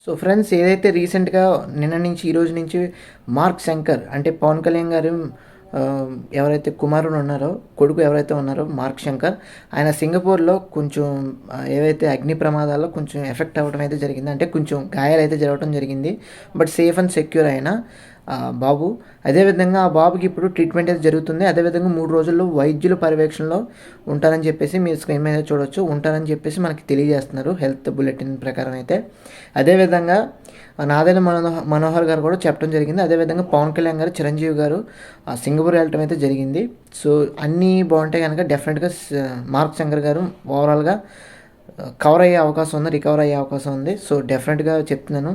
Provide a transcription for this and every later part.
So friends, ఏదైతే రీసెంట్‌గా నిన్న నుంచి, ఈ రోజు నుంచి మార్క్ శంకర్ అంటే పవన్ కళ్యాణ్ గారు ఎవరైతే కుమారుడు ఉన్నారో, కొడుకు ఎవరైతే ఉన్నారో మార్క్ శంకర్, ఆయన సింగపూర్‌లో కొంచెం ఏవైతే అగ్ని ప్రమాదాల్లో కొంచెం ఎఫెక్ట్ అవ్వడం అయితే జరిగింది. అంటే కొంచెం గాయాలైతే జరగడం జరిగింది. బట్ సేఫ్ అండ్ సెక్యూర్ అయిన బాబు. అదేవిధంగా ఆ బాబుకి ఇప్పుడు ట్రీట్మెంట్ అయితే జరుగుతుంది. అదేవిధంగా 3 రోజుల్లో వైద్యుల పర్యవేక్షణలో ఉంటారని చెప్పేసి మీరు స్క్రీన్ మీద చూడొచ్చు. ఉంటారని చెప్పేసి మనకి తెలియజేస్తున్నారు హెల్త్ బులెటిన్ ప్రకారం అయితే. అదేవిధంగా నాదెండ్ల మనోహర్ గారు కూడా చెప్పడం జరిగింది. అదేవిధంగా పవన్ కళ్యాణ్ గారు, చిరంజీవి గారు సింగపూర్ వెళ్ళటం అయితే జరిగింది. సో అన్నీ బాగుంటే కనుక డెఫినెట్గా మార్క్ శంకర్ గారు ఓవరాల్గా కవర్ అయ్యే అవకాశం ఉంది, రికవర్ అయ్యే అవకాశం ఉంది. సో డెఫినెట్గా చెప్తున్నాను,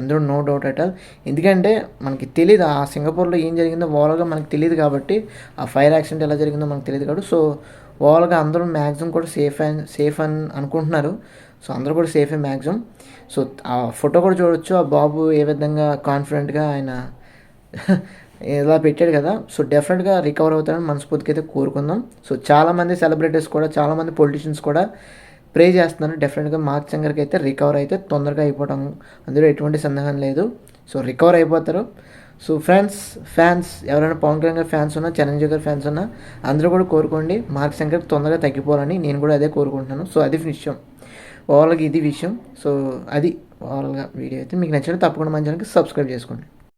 అందులో నో డౌట్ అట్ ఆల్. ఎందుకంటే మనకి తెలియదు ఆ సింగపూర్లో ఏం జరిగిందో ఓవరాల్గా మనకు తెలియదు కాబట్టి, ఆ ఫైర్ యాక్సిడెంట్ ఎలా జరిగిందో మనకు తెలియదు కాబట్టి, సో ఓవరాల్గా అందరూ మ్యాక్సిమం కూడా సేఫ్ అని అనుకుంటున్నారు. సో అందరూ కూడా సేఫే మ్యాక్సిమం. సో ఆ ఫోటో కూడా చూడొచ్చు, ఆ బాబు ఏ విధంగా కాన్ఫిడెంట్గా ఆయన ఇలా పెట్టాడు కదా. సో డెఫినెట్గా రికవర్ అవుతారని మనస్ఫూర్తిగా అయితే కోరుకుందాం. సో చాలామంది సెలబ్రిటీస్ కూడా, చాలామంది పొలిటీషియన్స్ కూడా ప్రే చేస్తున్నారు. డెఫినెట్గా మార్క్ శంకర్కి అయితే రికవర్ అయితే తొందరగా అయిపోవడం, అందులో ఎటువంటి సందేహం లేదు. సో రికవర్ అయిపోతారు. సో ఫ్యాన్స్ ఎవరైనా పవన్ కళ్యాణ్ గారి ఫ్యాన్స్ ఉన్నా, చిరంజీవి గారి ఫ్యాన్స్ ఉన్నా, అందరూ కూడా కోరుకోండి మార్క్ శంకర్ తొందరగా తగ్గిపోవాలని. నేను కూడా అదే కోరుకుంటున్నాను. సో అది విషయం, ఓవరాల్గా ఇది విషయం. సో అది ఓవరాల్గా వీడియో అయితే మీకు నచ్చినట్టు తప్పకుండా మంచి సబ్స్క్రైబ్ చేసుకోండి.